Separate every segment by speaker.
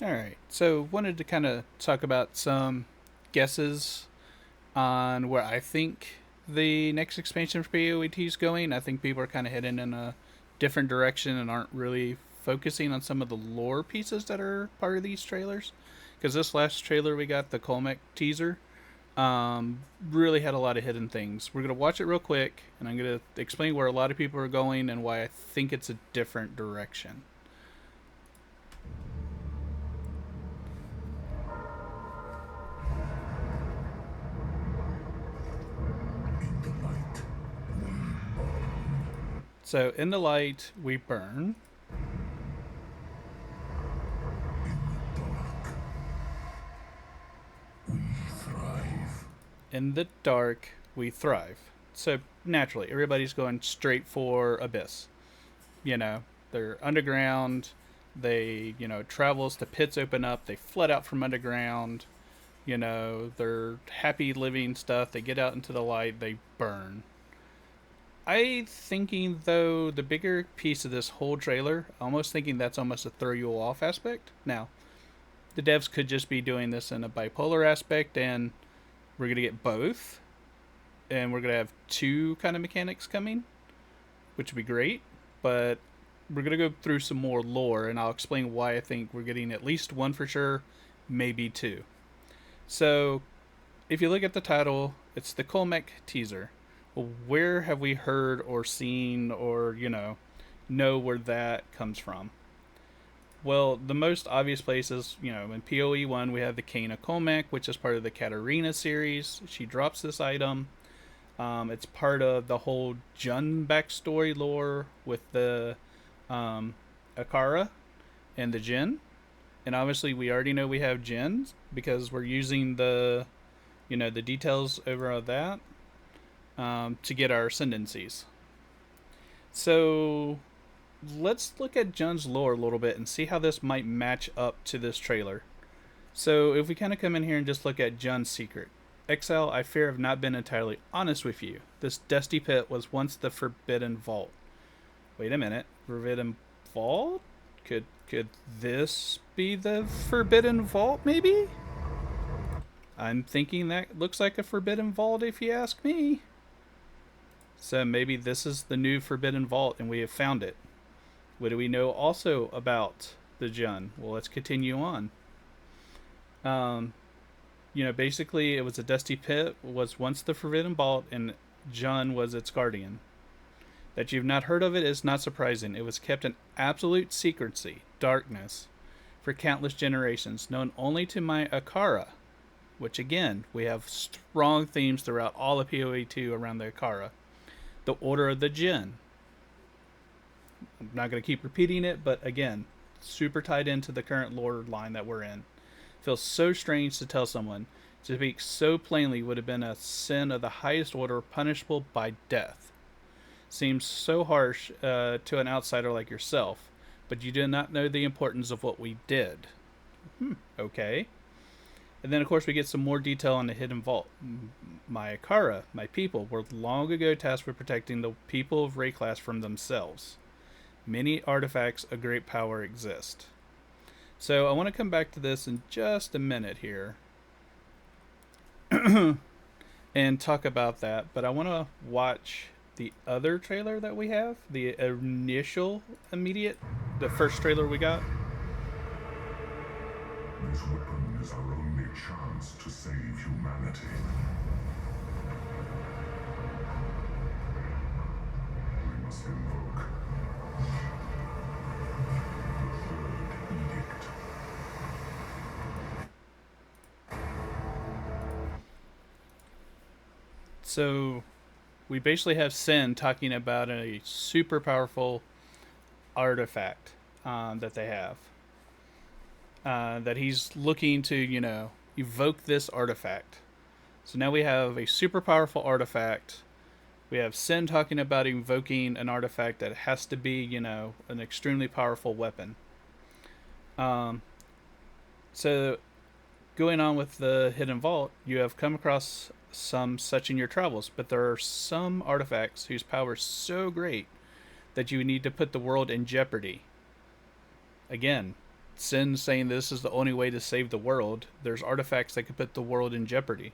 Speaker 1: All right. So, wanted to kind of talk about some guesses on where I think the next expansion for PoET is going. I think people are kind of heading in a different direction and aren't really focusing on some of the lore pieces that are part of these trailers. Because this last trailer we got, the Colmec teaser, really had a lot of hidden things. We're going to watch it real quick, and I'm going to explain where a lot of people are going and why I think it's a different direction.
Speaker 2: In the light,
Speaker 1: So, in the light, we burn.
Speaker 2: in the dark, we thrive.
Speaker 1: In the dark, we thrive. So naturally, everybody's going straight for Abyss. You know, they're underground. They, travels to pits open up. They flood out from underground. They're happy living stuff. They get out into the light. They burn. I thinking though the bigger piece of this whole trailer, almost thinking that's almost a throw you off aspect. Now, the devs could just be doing this in a bipolar aspect, and we're gonna get both, and we're gonna have two kind of mechanics coming, which would be great. But we're gonna go through some more lore, and I'll explain why I think we're getting at least one for sure, maybe two. So, if you look at the title, it's the Colmec teaser. Well, where have we heard or seen or know where that comes from? Well, the most obvious place is, in PoE 1, we have the Kana Colmec, which is part of the Katarina series. She drops this item. It's part of the whole Jun backstory lore with the Akara and the Jin. And obviously, we already know we have Jins because we're using the details over of that to get our ascendancies. So let's look at Jun's lore a little bit and see how this might match up to this trailer. So if we kind of come in here and just look at Jun's secret. Exile, I fear have not been entirely honest with you. This dusty pit was once the Forbidden Vault. Wait a minute. Forbidden Vault? Could this be the Forbidden Vault, maybe? I'm thinking that looks like a Forbidden Vault if you ask me. So maybe this is the new Forbidden Vault and we have found it. What do we know also about the Jun? Well, let's continue on. Um, basically, it was a dusty pit, was once the Forbidden Vault, and Jun was its guardian. That you've not heard of it is not surprising. It was kept in absolute secrecy, darkness, for countless generations, known only to my Akara, which again, we have strong themes throughout all of PoE2 around the Akara. The Order of the Jinn. I'm not going to keep repeating it, but again, super tied into the current lore line that we're in. Feels so strange to tell someone. To speak so plainly would have been a sin of the highest order, punishable by death. Seems so harsh to an outsider like yourself, but you do not know the importance of what we did. Okay. And then, of course, we get some more detail on the hidden vault. My Akara, my people, were long ago tasked with protecting the people of Rayclass from themselves. Many artifacts of great power exist. So I want to come back to this in just a minute here and talk about that. But I want to watch the other trailer that we have, the initial, immediate, the first trailer we got.
Speaker 2: This weapon is our only chance to save humanity. We must invoke the third edict.
Speaker 1: So we basically have Sin talking about a super powerful artifact that they have. That he's looking to, evoke this artifact. So now we have a super powerful artifact. We have Sin talking about invoking an artifact that has to be, an extremely powerful weapon. Um, so going on with the Hidden Vault, you have come across some such in your travels, but there are some artifacts whose power is so great that you need to put the world in jeopardy. Again, Sin saying this is the only way to save the world, there's artifacts that could put the world in jeopardy.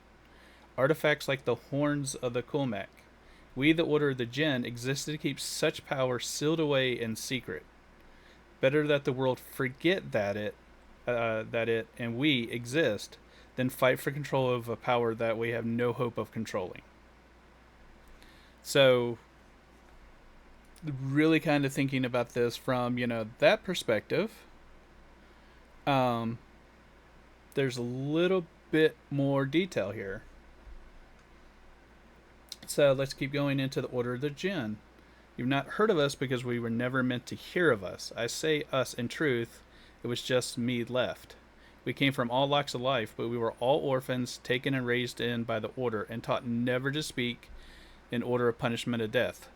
Speaker 1: Artifacts like the horns of the Kulmak. We, the Order of the Jinn, existed to keep such power sealed away in secret. Better that the world forget that it and we exist than fight for control of a power that we have no hope of controlling. So, really kind of thinking about this from, that perspective. Um, there's a little bit more detail here. So let's keep going into the Order of the Jinn. You've not heard of us because we were never meant to hear of us. I say us in truth, it was just me left. We came from all walks of life, but we were all orphans, taken and raised in by the Order, and taught never to speak in order of punishment of death.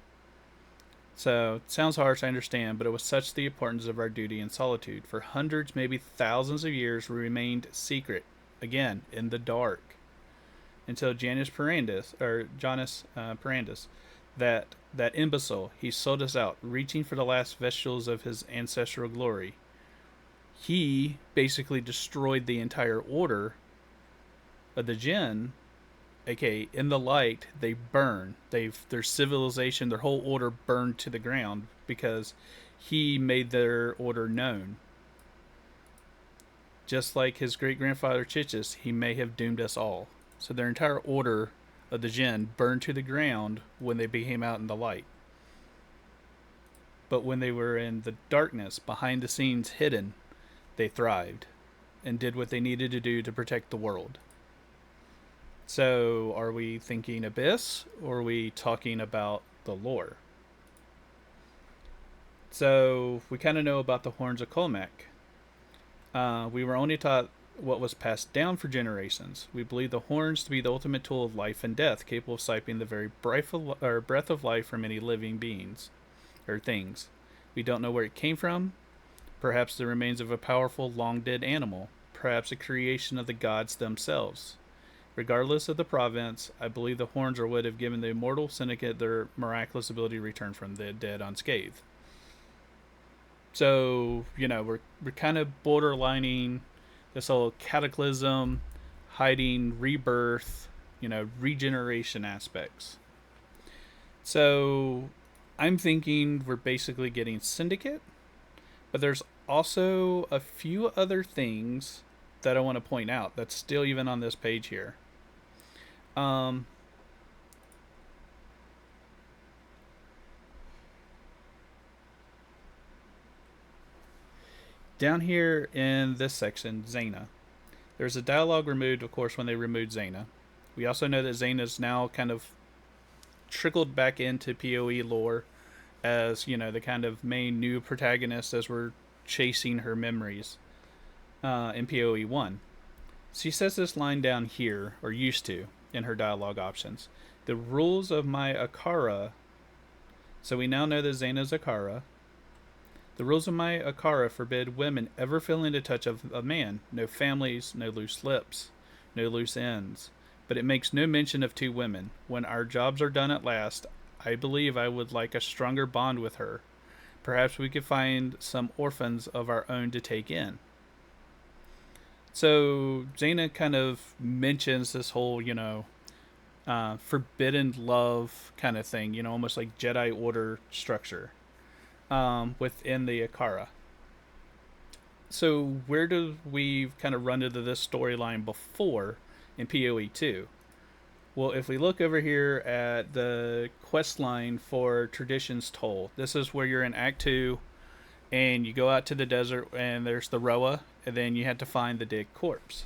Speaker 1: So, it sounds harsh, I understand, but it was such the importance of our duty in solitude. For hundreds, maybe thousands of years, we remained secret, again, in the dark, until Janus Parandus, that imbecile, he sold us out, reaching for the last vestiges of his ancestral glory. He basically destroyed the entire order of the Jinn. Okay, in the light, they burn. Their civilization, their whole order burned to the ground because he made their order known. Just like his great grandfather Chichis, he may have doomed us all. So their entire order of the Jinn burned to the ground when they became out in the light. But when they were in the darkness, behind the scenes, hidden, they thrived and did what they needed to do to protect the world. So, are we thinking Abyss, or are we talking about the lore? So, we kind of know about the Horns of Kolmak. We were only taught what was passed down for generations. We believe the horns to be the ultimate tool of life and death, capable of siping the very breath of life from any living beings or things. We don't know where it came from. Perhaps the remains of a powerful, long dead animal. Perhaps a creation of the gods themselves. Regardless of the province, I believe the horns are what have given the immortal Syndicate their miraculous ability to return from the dead unscathed. So, we're kind of borderlining this whole cataclysm, hiding, rebirth, regeneration aspects. So, I'm thinking we're basically getting Syndicate, but there's also a few other things that I want to point out that's still even on this page here. Down here in this section, Zaina. There's a dialogue removed, of course, when they removed Zaina. We also know that Zaina's now kind of trickled back into PoE lore as, the kind of main new protagonist as we're chasing her memories in PoE 1. She says this line down here, or used to, in her dialogue options. The rules of my Akara. So we now know that Zaina's Akara. The rules of my Akara forbid women ever feeling the touch of a man. No families, no loose lips, no loose ends. But it makes no mention of two women. When our jobs are done at last, I believe I would like a stronger bond with her. Perhaps we could find some orphans of our own to take in. So Zaina kind of mentions this whole, forbidden love kind of thing, almost like Jedi Order structure within the Akara. So where do we kind of run into this storyline before in PoE 2? Well, if we look over here at the quest line for Tradition's Toll, this is where you're in Act 2 and you go out to the desert and there's the Roa, and then you have to find the dead corpse.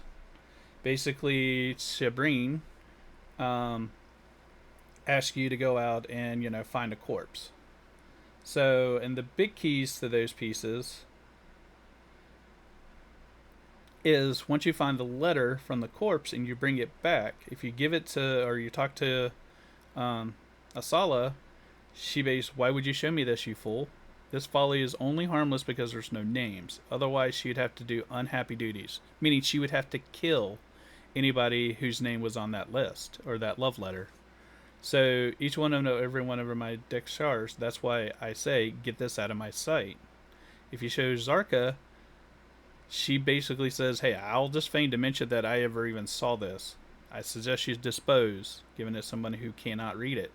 Speaker 1: Basically, Sabrine asks you to go out and, find a corpse. So, and the big keys to those pieces is once you find the letter from the corpse and you bring it back, if you give it to, or you talk to Asala, she basically, why would you show me this, you fool? This folly is only harmless because there's no names. Otherwise, she'd have to do unhappy duties, meaning she would have to kill anybody whose name was on that list or that love letter. So each one of them, every one of my deck stars. That's why I say get this out of my sight. If you show Zarka, she basically says, "Hey, I'll just feign dementia that I ever even saw this. I suggest you dispose, given it someone who cannot read it."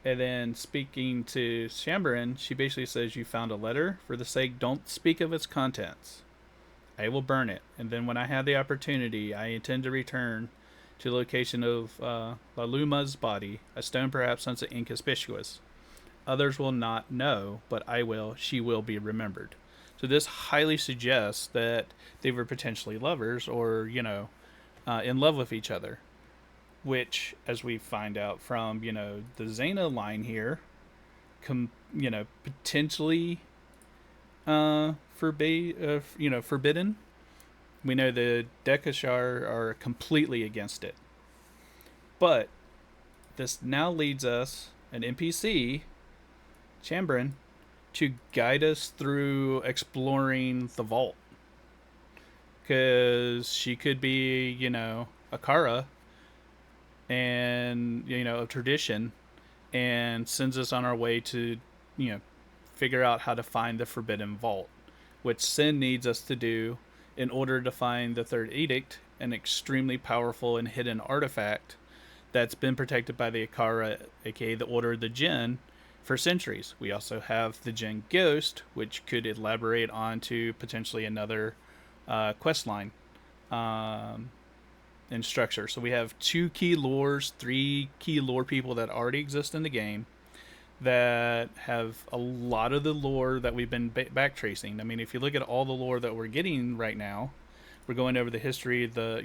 Speaker 1: And then speaking to Chamberin, she basically says, "You found a letter. For the sake, don't speak of its contents. I will burn it, and then when I have the opportunity, I intend to return to the location of Laluma's body, a stone perhaps once inconspicuous. Others will not know, but I will. She will be remembered." So this highly suggests that they were potentially lovers, or in love with each other. Which, as we find out from the Xena line here, potentially forbidden. We know the Dekashar are completely against it. But this now leads us, an NPC, Chambrin, to guide us through exploring the vault. Because she could be, a Kara and, a tradition, and sends us on our way to, you know, figure out how to find the Forbidden Vault, which Sin needs us to do in order to find the Third Edict, an extremely powerful and hidden artifact that's been protected by the Akara, aka the Order of the Jinn, for centuries. We also have the Jinn Ghost, which could elaborate onto potentially another quest line and structure. So we have two key lores, three key lore people that already exist in the game that have a lot of the lore that we've been backtracing. I mean, if you look at all the lore that we're getting right now, we're going over the history of of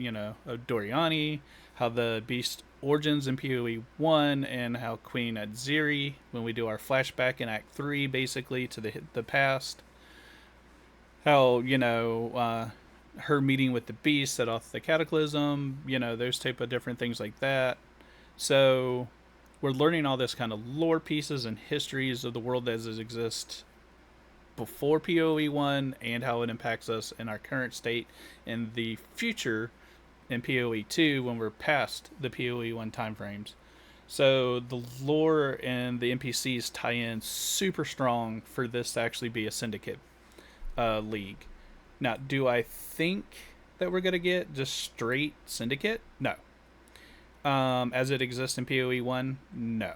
Speaker 1: Doriani, how the beast origins in PoE 1, and how Queen Adziri, when we do our flashback in Act 3, basically to the past, how her meeting with the beast set off the cataclysm, those type of different things like that. So we're learning all this kind of lore pieces and histories of the world as it exists before PoE 1 and how it impacts us in our current state and the future in PoE 2 when we're past the PoE 1 timeframes. So the lore and the NPCs tie in super strong for this to actually be a Syndicate league. Now, do I think that we're going to get just straight Syndicate? No. As it exists in PoE 1? No.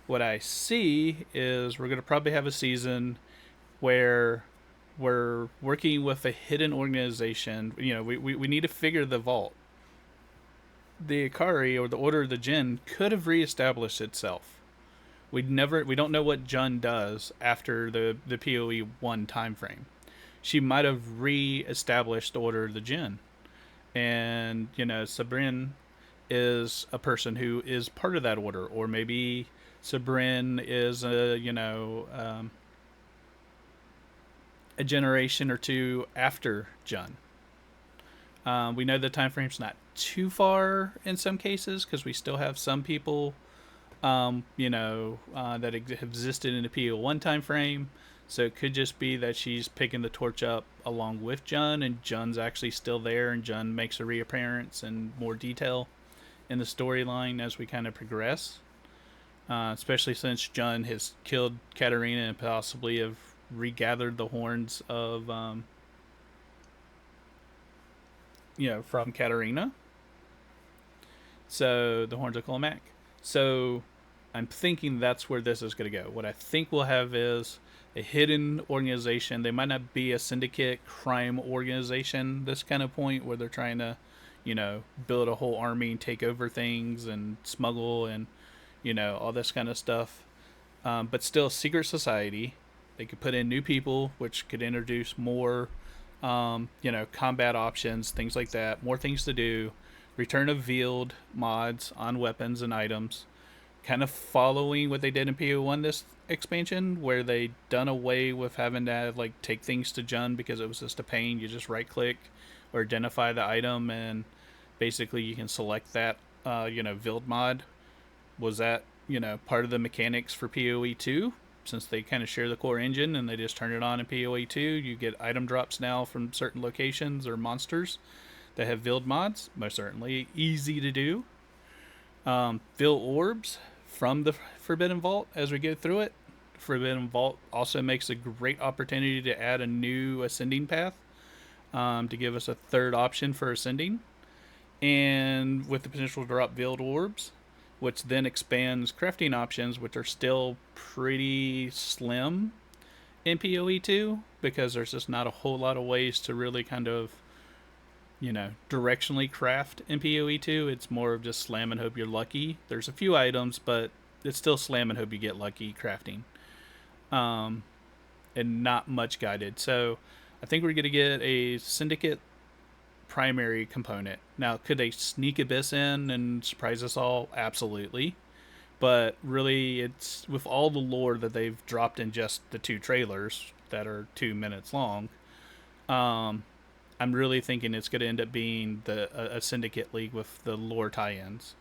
Speaker 1: What I see is we're going to probably have a season where we're working with a hidden organization. We need to figure the vault. The Akari, or the Order of the Jinn, could have reestablished itself. We don't know what Jun does after the PoE 1 time frame. She might have re-established the Order of the Jinn. And, Sabrin is a person who is part of that order. Or maybe Sabrin is a generation or two after Jun. We know the time frame's not too far in some cases because we still have some people, that existed in the PO1 time frame. So it could just be that she's picking the torch up along with Jun, and Jun's actually still there, and Jun makes a reappearance in more detail in the storyline as we kind of progress. Especially since Jun has killed Katarina and possibly have regathered the horns of, from Katarina. So the horns of Kolamak. So I'm thinking that's where this is going to go. What I think we'll have is a hidden organization. They might not be a syndicate crime organization, this kind of point where they're trying to, build a whole army and take over things and smuggle and, all this kind of stuff. But still, secret society. They could put in new people, which could introduce more, combat options, things like that. More things to do. Return of Veiled mods on weapons and items. Kind of following what they did in PO1 this expansion, where they done away with having to take things to Jun because it was just a pain. You just right click or identify the item and basically you can select that Veiled mod. Was that part of the mechanics for PoE 2? Since they kind of share the core engine and they just turn it on in PoE 2, you get item drops now from certain locations or monsters that have Veiled mods. Most certainly easy to do. Veil orbs from the Forbidden Vault as we go through it. Forbidden Vault also makes a great opportunity to add a new ascending path, to give us a third option for ascending, and with the potential to drop veiled orbs, which then expands crafting options, which are still pretty slim in PoE2 because there's just not a whole lot of ways to really kind of, directionally craft in PoE2. It's more of just slam and hope you're lucky. There's a few items, but it's still slam and hope you get lucky crafting, um, and not much guided. So I think we're going to get a Syndicate primary component. Now, could they sneak Abyss in and surprise us all? Absolutely. But really, it's with all the lore that they've dropped in just the two trailers that are 2 minutes long. Um, I'm really thinking it's going to end up being a Syndicate League with the lore tie-ins.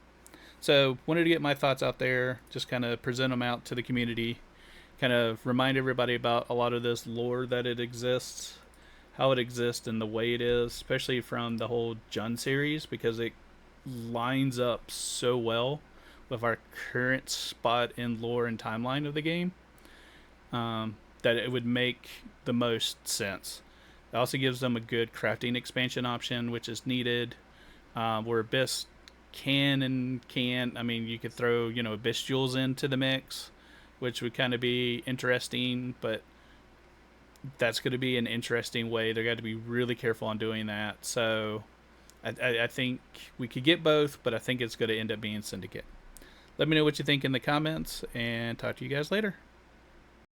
Speaker 1: So, wanted to get my thoughts out there, just kind of present them out to the community, kind of remind everybody about a lot of this lore that it exists, how it exists, and the way it is, especially from the whole Jun series, because it lines up so well with our current spot in lore and timeline of the game, that it would make the most sense. It also gives them a good crafting expansion option, which is needed. Where Abyss can and can't. I mean, you could throw, Abyss Jewels into the mix, which would kind of be interesting, but that's going to be an interesting way. They're got to be really careful on doing that. So I think we could get both, but I think it's going to end up being Syndicate. Let me know what you think in the comments, and talk to you guys later.